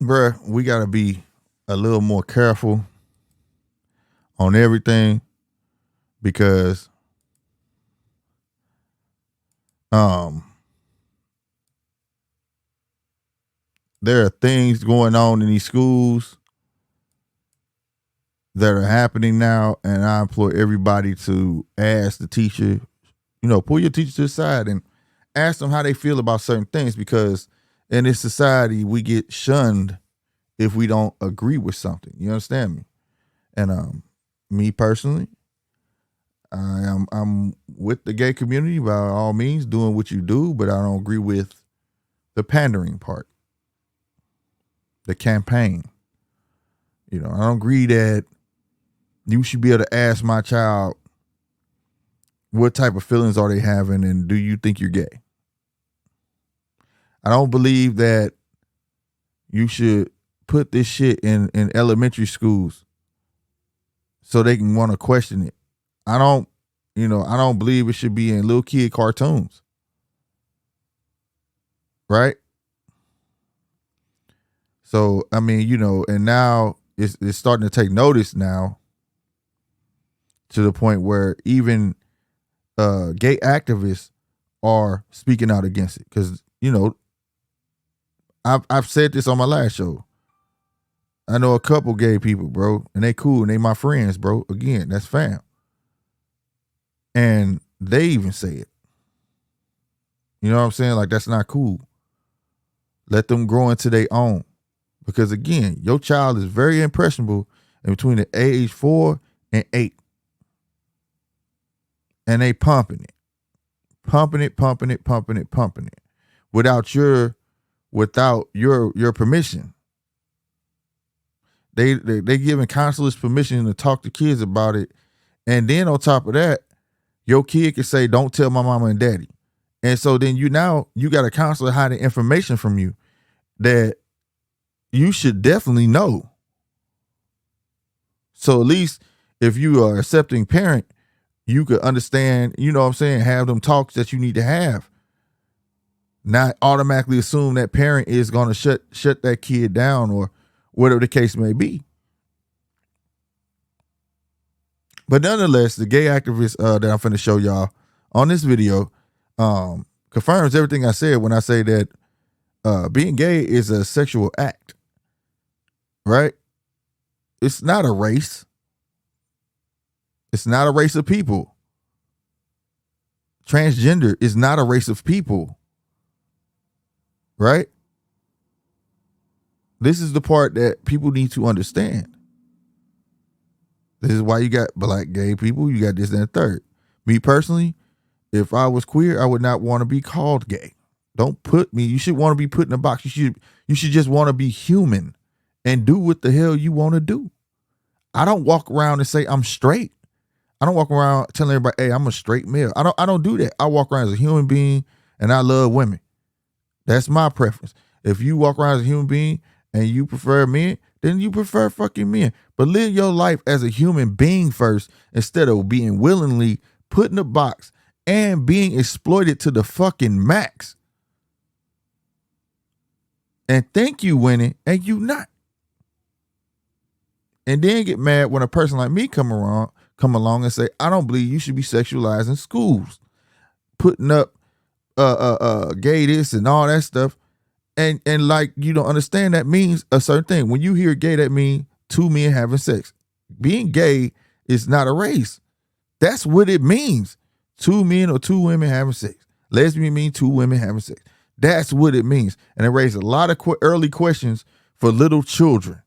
bruh, we gotta be a little more careful on everything because um there are things going on in these schools that are happening now, and I implore everybody to ask the teacher, pull your teacher to the side and ask them how they feel about certain things because in this society we get shunned if we don't agree with something. You understand me? And me personally, I'm with the gay community by all means, doing what you do, but I don't agree with the pandering part, the campaign. I don't agree that you should be able to ask my child what type of feelings are they having and do you think you're gay? I don't believe that you should put this shit in elementary schools so they can want to question it. I don't believe it should be in little kid cartoons. Right? So, I mean, and now it's starting to take notice now to the point where even gay activists are speaking out against it. Because, I've said this on my last show. I know a couple gay people, bro, and they cool and they my friends, bro. Again, that's fam. And they even say it. You know what I'm saying? Like, that's not cool. Let them grow into their own. Because again, your child is very impressionable in between the age 4 and 8. And they pumping it. Pumping it without your permission. They giving counselors permission to talk to kids about it. And then on top of that, your kid can say, don't tell my mama and daddy. And so then you got a counselor hiding information from you that you should definitely know. So at least if you are an accepting parent, you could understand, have them talks that you need to have. Not automatically assume that parent is going to shut that kid down or whatever the case may be. But nonetheless, the gay activist that I'm finna show y'all on this video confirms everything I said when I say that being gay is a sexual act. Right? It's not a race. It's not a race of people. Transgender is not a race of people. Right? This is the part that people need to understand. This is why you got black gay people, you got this and the third. Me personally, if I was queer, I would not want to be called gay. Don't put me, you should want to be put in a box. You should just want to be human and do what the hell you want to do. I don't walk around and say I'm straight. I don't walk around telling everybody, hey, I'm a straight male. I don't do that. I walk around as a human being and I love women. That's my preference. If you walk around as a human being and you prefer men, then you prefer fucking men. But live your life as a human being first instead of being willingly put in a box and being exploited to the fucking max. And think you winning and you not. And then get mad when a person like me come along and say, I don't believe you should be sexualized in schools. Putting up gay this and all that stuff. And like, you don't understand that means a certain thing. When you hear gay, that means two men having sex. Being gay is not a race. That's what it means. Two men or two women having sex. Lesbian means two women having sex. That's what it means. And it raises a lot of early questions for little children.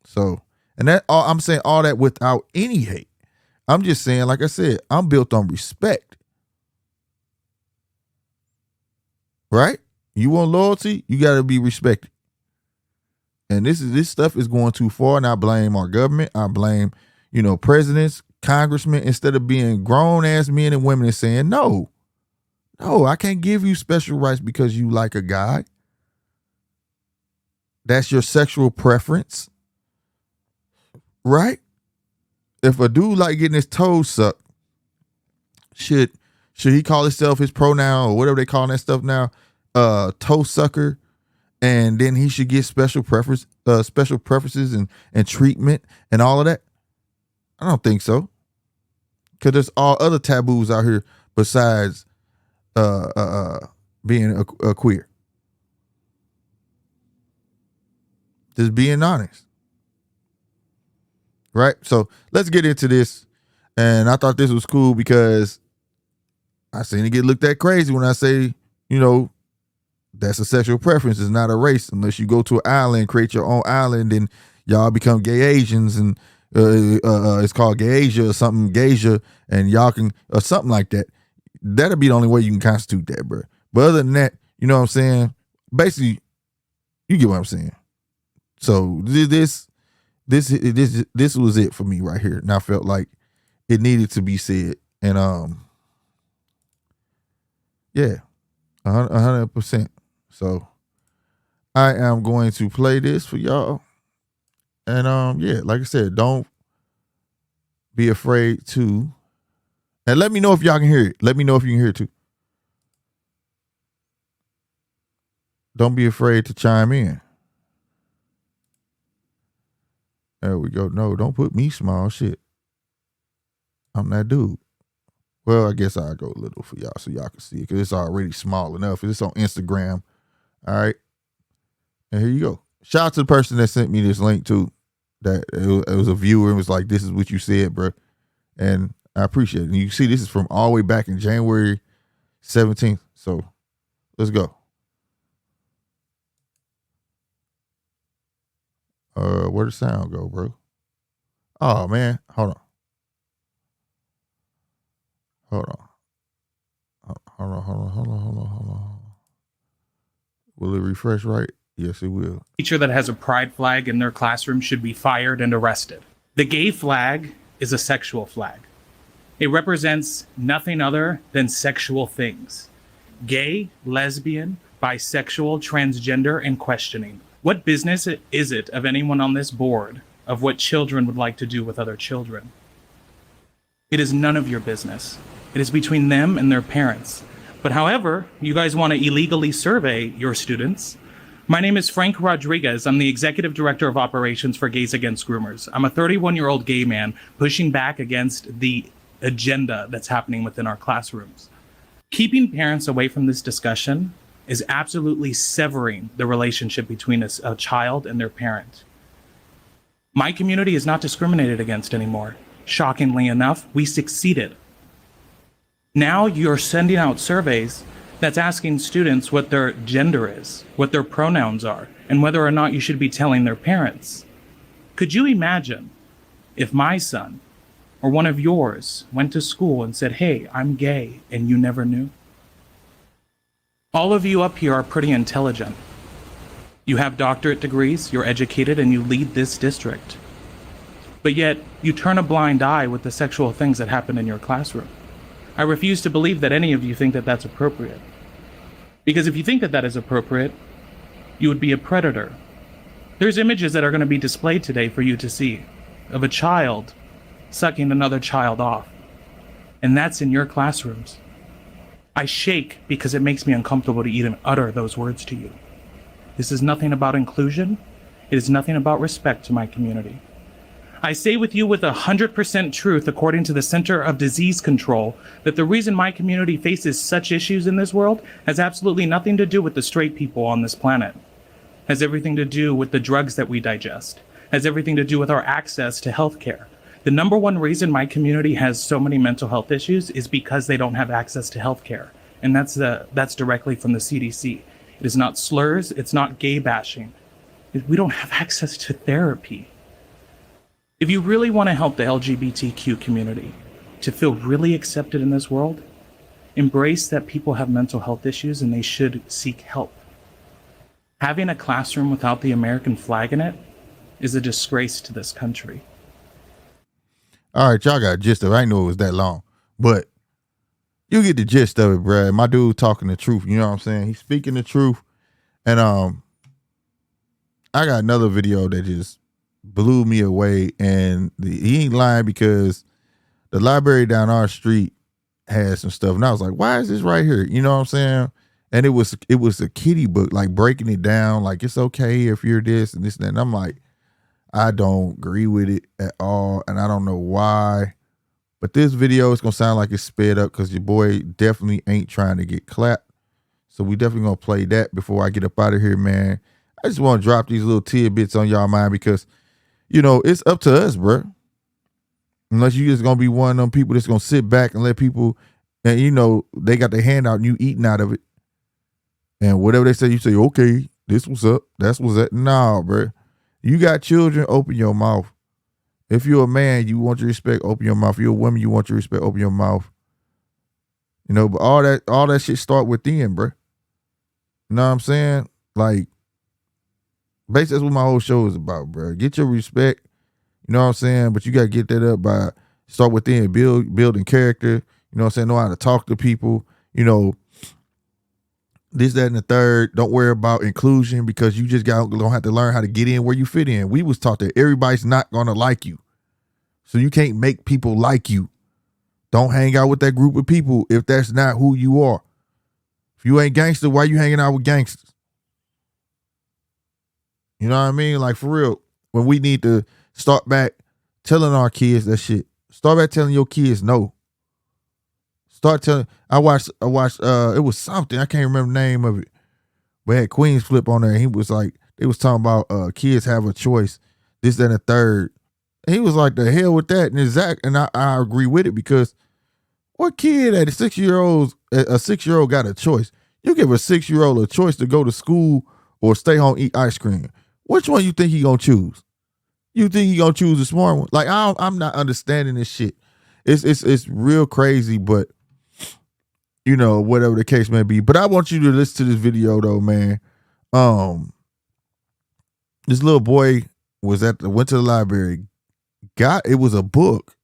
So, and I'm saying all that without any hate. I'm just saying, like I said, I'm built on respect. Right? You want loyalty, you got to be respected. And this stuff is going too far, and I blame our government. I blame, presidents, congressmen, instead of being grown ass men and women and saying, no, I can't give you special rights because you like a guy. That's your sexual preference. Right? If a dude like getting his toes sucked, should he call himself his pronoun or whatever they call that stuff now, toe sucker, and then he should get special preferences and treatment and all of that? I don't think so. Because there's all other taboos out here besides being a queer. Just being honest. Right? So let's get into this. And I thought this was cool because I seen it get looked at crazy when I say, that's a sexual preference. It's not a race. Unless you go to an island, create your own island, and y'all become gay Asians, and it's called Gay Asia or something, Gasia, and y'all can, or something like that. That'll be the only way you can constitute that, bro. But other than that, you know what I'm saying? Basically, you get what I'm saying. So this was it for me right here, and I felt like it needed to be said. And yeah, 100%. So I am going to play this for y'all. And yeah, like I said, don't be afraid to. And let me know if y'all can hear it. Let me know if you can hear it too. Don't be afraid to chime in. There we go. No, don't put me small. Shit. I'm that dude. Well, I guess I'll go a little for y'all so y'all can see it, because it's already small enough. It's on Instagram. All right. And here you go. Shout out to the person that sent me this link too. That it was a viewer and was like, this is what you said, bro. And I appreciate it. And you can see this is from all the way back in January 17th. So let's go. Where'd the sound go, bro? Oh man, hold on. Will it refresh right? Yes, it will. Teacher that has a pride flag in their classroom should be fired and arrested. The gay flag is a sexual flag. It represents nothing other than sexual things. Gay, lesbian, bisexual, transgender, and questioning. What business is it of anyone on this board of what children would like to do with other children? It is none of your business. It is between them and their parents. But however, you guys want to illegally survey your students. My name is Frank Rodriguez. I'm the Executive Director of Operations for Gays Against Groomers. I'm a 31-year-old gay man pushing back against the agenda that's happening within our classrooms. Keeping parents away from this discussion is absolutely severing the relationship between a child and their parent. My community is not discriminated against anymore. Shockingly enough, we succeeded. Now you're sending out surveys that's asking students what their gender is, what their pronouns are, and whether or not you should be telling their parents. Could you imagine if my son or one of yours went to school and said, "Hey, I'm gay," and you never knew? All of you up here are pretty intelligent. You have doctorate degrees, you're educated, and you lead this district. But yet, you turn a blind eye with the sexual things that happen in your classroom. I refuse to believe that any of you think that that's appropriate. Because if you think that that is appropriate, you would be a predator. There's images that are going to be displayed today for you to see of a child sucking another child off. And that's in your classrooms. I shake because it makes me uncomfortable to even utter those words to you. This is nothing about inclusion. It is nothing about respect to my community. I say with you with 100% truth, according to the Center of Disease Control, that the reason my community faces such issues in this world has absolutely nothing to do with the straight people on this planet. Has everything to do with the drugs that we digest. Has everything to do with our access to healthcare. The number one reason my community has so many mental health issues is because they don't have access to healthcare. And that's directly from the CDC. It is not slurs, it's not gay bashing. We don't have access to therapy. If you really want to help the LGBTQ community to feel really accepted in this world, embrace that people have mental health issues and they should seek help. Having a classroom without the American flag in it is a disgrace to this country. All right, y'all got a gist of it. I didn't know it was that long, but you get the gist of it, bruh. My dude talking the truth. You know what I'm saying? He's speaking the truth. And I got another video that just blew me away, and he ain't lying, because the library down our street has some stuff, and I was like, why is this right here? You know what I'm saying? And it was a kiddie book, like breaking it down, like it's okay if you're this and this and that. And I'm like, I don't agree with it at all, and I don't know why. But this video is gonna sound like it's sped up because your boy definitely ain't trying to get clapped. So we definitely gonna play that before I get up out of here, man. I just want to drop these little tidbits on y'all mind because, it's up to us, bro. Unless you just gonna be one of them people that's gonna sit back and let people, and they got their hand out and you eating out of it, and whatever they say, you say, okay, this was up, that's what's up. Nah, bro. You got children, open your mouth. If you're a man, you want your respect, open your mouth. If you're a woman, you want your respect, open your mouth. But all that shit start within, bro. You know what I'm saying? Like, basically that's what my whole show is about, bro. Get your respect, you know what I'm saying? But you gotta get that up by start within, building character, you know what I'm saying? Know how to talk to people, this, that, and the third. Don't worry about inclusion because you just gonna have to learn how to get in where you fit in. We was taught that everybody's not gonna like you. So you can't make people like you. Don't hang out with that group of people if that's not who you are. If you ain't gangster, why you hanging out with gangsters? You know what I mean? Like, for real, when we need to start back telling our kids that shit. Start back telling your kids no. Start telling. I watched. It was something, I can't remember the name of it, but it had Queen's Flip on there. And he was like, they was talking about kids have a choice, this, that, and the third. And he was like, the hell with that. And I agree with it because what kid at a 6-year-old got a choice? You give a 6-year-old a choice to go to school or stay home eat ice cream. Which one you think he gonna choose? You think he gonna choose the smart one? Like, I'm not understanding this shit. It's real crazy, but whatever the case may be. But I want you to listen to this video though, man. This little boy went to the library, it was a book,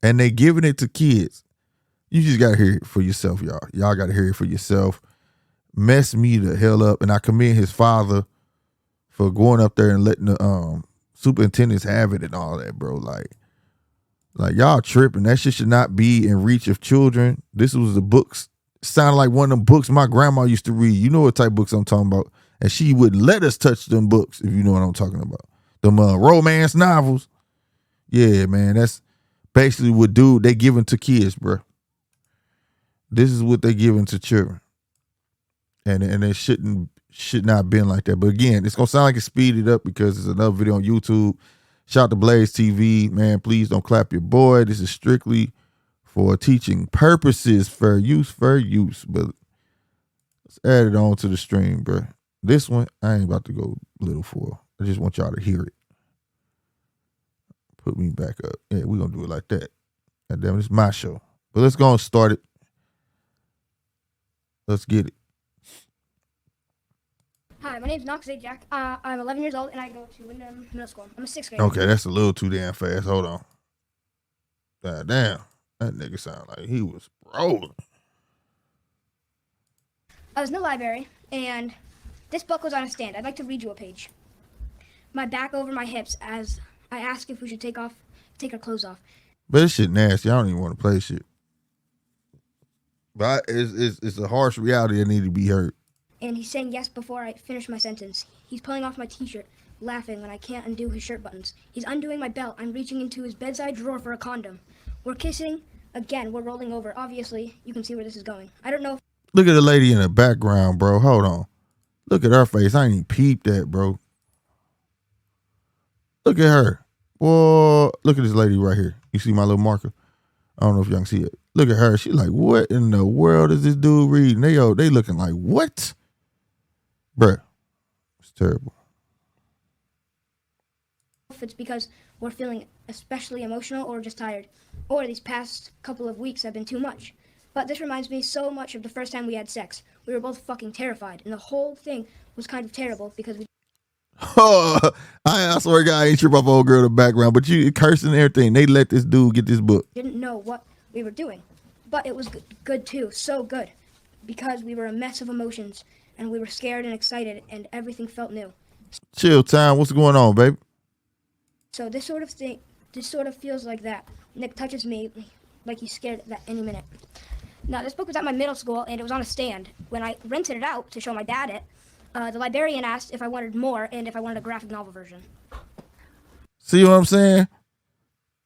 and they giving it to kids. You just gotta hear it for yourself, y'all. Y'all gotta hear it for yourself. Mess me the hell up, and I commend his father for going up there and letting the superintendents have it and all that, bro. Like y'all tripping. That shit should not be in reach of children. This was the books. Sounded like one of them books my grandma used to read. You know what type of books I'm talking about. And she wouldn't let us touch them books, if you know what I'm talking about. Them romance novels. Yeah, man. That's basically what they giving to kids, bro. This is what they giving to children. And it should not been like that. But again, it's gonna sound like it's speeded up because it's another video on YouTube. Shout out to Blaze TV. Man, please don't clap your boy. This is strictly for teaching purposes, fair use. But let's add it on to the stream, bro. This one, I ain't about to go little for. I just want y'all to hear it. Put me back up. Yeah, we're gonna do it like that. God damn, it's my show. But let's go and start it. Let's get it. Hi, my name's Knox Zajac. I'm 11 years old and I go to Wyndham Middle School. I'm a 6th grader. Okay, that's a little too damn fast. Hold on. God damn. That nigga sound like he was rolling. I was in the library and this book was on a stand. I'd like to read you a page. My back over my hips as I ask if we should take our clothes off. But this shit nasty. I don't even want to play shit. But it's a harsh reality that need to be heard. And he's saying yes before I finish my sentence. He's pulling off my t-shirt, laughing when I can't undo his shirt buttons. He's undoing my belt. I'm reaching into his bedside drawer for a condom. We're kissing. Again, we're rolling over. Obviously, you can see where this is going. I don't know if... Look at the lady in the background, bro. Hold on. Look at her face. I ain't even peeped that, bro. Look at her. Whoa. Look at this lady right here. You see my little marker? I don't know if y'all can see it. Look at her. She's like, what in the world is this dude reading? They looking like, what? Bruh. It's terrible. If it's because we're feeling especially emotional or just tired, or these past couple of weeks have been too much. But this reminds me so much of the first time we had sex. We were both fucking terrified, and the whole thing was kind of terrible because we... Oh, I swear to God, I ain't trip off old girl in the background, but you cursing and everything. They let this dude get this book. Didn't know what we were doing, but it was good too, so good, because we were a mess of emotions, and we were scared and excited, and everything felt new. Chill time. What's going on, babe? So this sort of feels like that. Nick touches me like he's scared that any minute. No, this book was at my middle school, and it was on a stand. When I rented it out to show my dad it, the librarian asked if I wanted more and if I wanted a graphic novel version. See what I'm saying?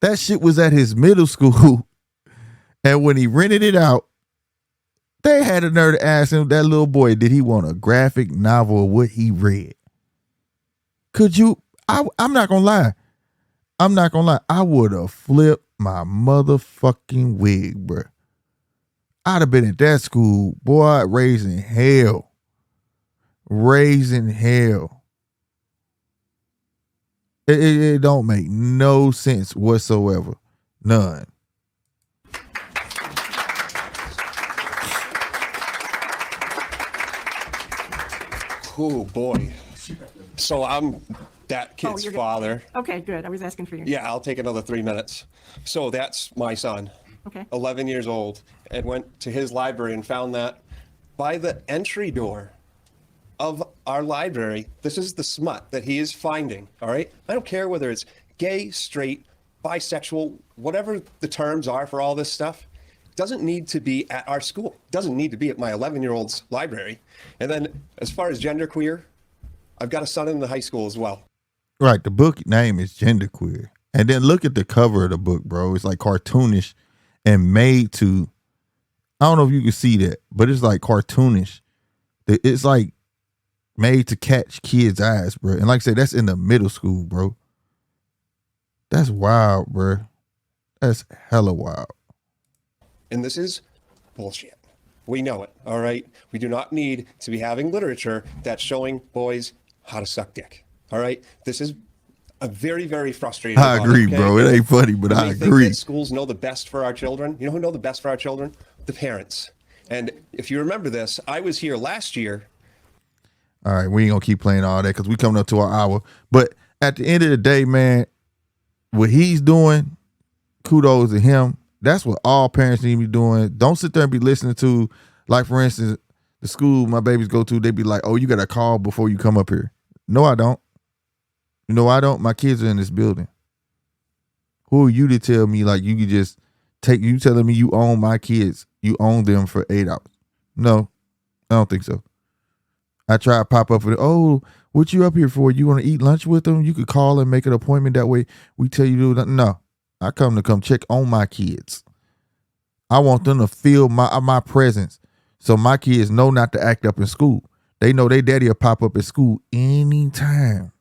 That shit was at his middle school. And when he rented it out, they had a nerve to ask him, that little boy, did he want a graphic novel of what he read? Could you? I'm not gonna lie. I'm not gonna lie. I would have flipped my motherfucking wig, bro. I'd have been at that school, boy, raising hell. Raising hell. It don't make no sense whatsoever. None. Oh boy. So I'm that kid's you're good. father. Okay, good. I was asking for you. Yeah, I'll take another 3 minutes. So that's my son, Okay. 11 years old, and went to his library and found that by the entry door of our library, this is the smut that he is finding. All right. I don't care whether it's gay, straight, bisexual, whatever the terms are for all this stuff. Doesn't need to be at our school. Doesn't need to be at my 11-year-old's library. And then as far as genderqueer, I've got a son in the high school as well. Right. The book name is Genderqueer. And then look at the cover of the book, bro. It's like cartoonish and made to, I don't know if you can see that, but it's like cartoonish. It's like made to catch kids' eyes, bro. And like I said, that's in the middle school, bro. That's wild, bro. That's hella wild. And this is bullshit. We know it, all right? We do not need to be having literature that's showing boys how to suck dick, all right? This is a very, very frustrating. I agree, bro. It ain't funny, but I agree. Think that schools know the best for our children. You know who know the best for our children? The parents. And if you remember this, I was here last year. All right, we ain't gonna keep playing all that because we coming up to our hour. But at the end of the day, man, what he's doing, kudos to him. That's what all parents need to be doing. Don't sit there and be listening to, like, for instance, the school my babies go to, they be like, oh, you got to call before you come up here. No, I don't. You know, I don't. My kids are in this building. Who are you to tell me, like, you could just take, you telling me you own my kids, you own them for 8 hours? No, I don't think so. I try to pop up with, oh, what you up here for? You want to eat lunch with them? You could call and make an appointment. That way we tell you to do that. No. I come check on my kids. I want them to feel my presence so my kids know not to act up in school. They know their daddy will pop up at school anytime.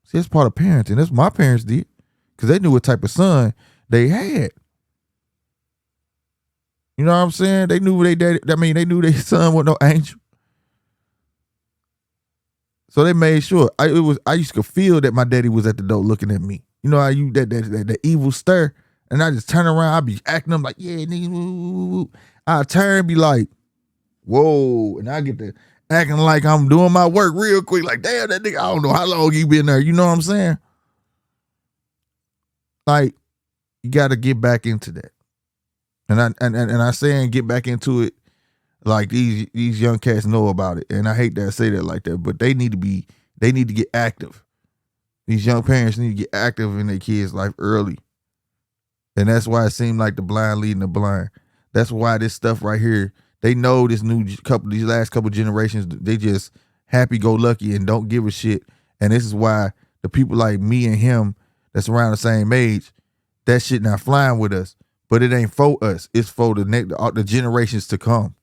See, that's part of parenting. That's what my parents did because they knew what type of son they had. You know what I'm saying? They knew their daddy. I mean, they knew their son was no angel. So they made sure. I used to feel that my daddy was at the door looking at me. You know how you that evil stare, and I just turn around. I be acting them like, yeah, nigga. Woo. I turn, be like, whoa, and I get to acting like I'm doing my work real quick. Like, damn, that nigga. I don't know how long he been there. You know what I'm saying? Like, you got to get back into that, and I saying get back into it. Like these young cats know about it, and I hate that I say that like that, but they need to get active. These young parents need to get active in their kids' life early. And that's why it seemed like the blind leading the blind. That's why this stuff right here, they know these last couple generations, they just happy-go-lucky and don't give a shit. And this is why the people like me and him that's around the same age, that shit not flying with us. But it ain't for us. It's for the generations to come.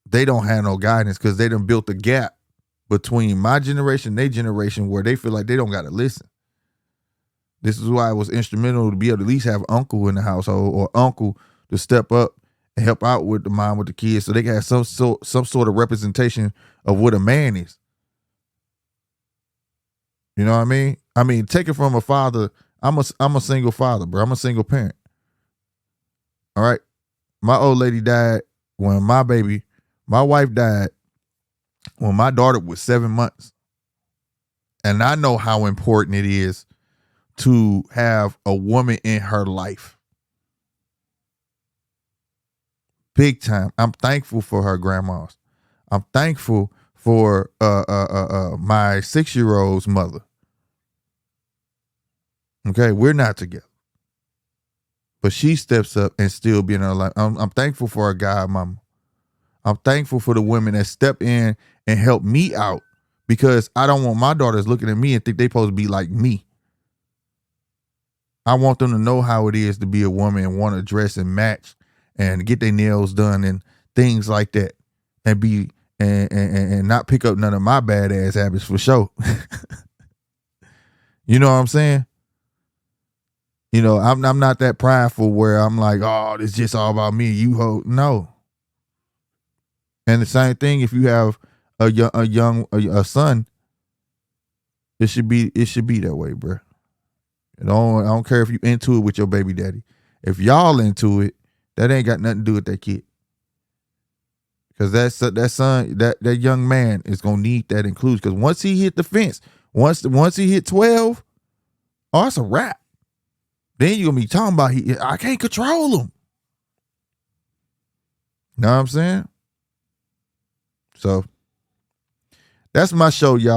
They don't have no guidance because they done built a gap between my generation and their generation where they feel like they don't got to listen. This is why it was instrumental to be able to at least have uncle in the household or uncle to step up and help out with the mom with the kids so they can have some sort of representation of what a man is. You know what I mean? I mean, take it from a father. I'm a single father, bro. I'm a single parent. All right. My old lady died when my wife died when my daughter was 7 months. And I know how important it is to have a woman in her life. Big time. I'm thankful for her grandmas. I'm thankful for my 6-year-old's mother. Okay, we're not together. But she steps up and still be in her life. I'm thankful for her god mama. I'm thankful for the women that step in and help me out, because I don't want my daughters looking at me and think they supposed to be like me. I want them to know how it is to be a woman and want to dress and match and get their nails done and things like that, and be and not pick up none of my badass habits for sure. You know what I'm saying? You know, I'm not that prideful where I'm like, oh, it's just all about me. You ho no. And the same thing if you have a son, it should be that way, bro. I don't care if you into it with your baby daddy. If y'all into it, that ain't got nothing to do with that kid. Because that son, that young man is gonna need that inclusion. Because once he hit the fence, once he hit 12, oh, it's a wrap. Then you're gonna be talking about I can't control him. Know what I'm saying? So that's my show, y'all.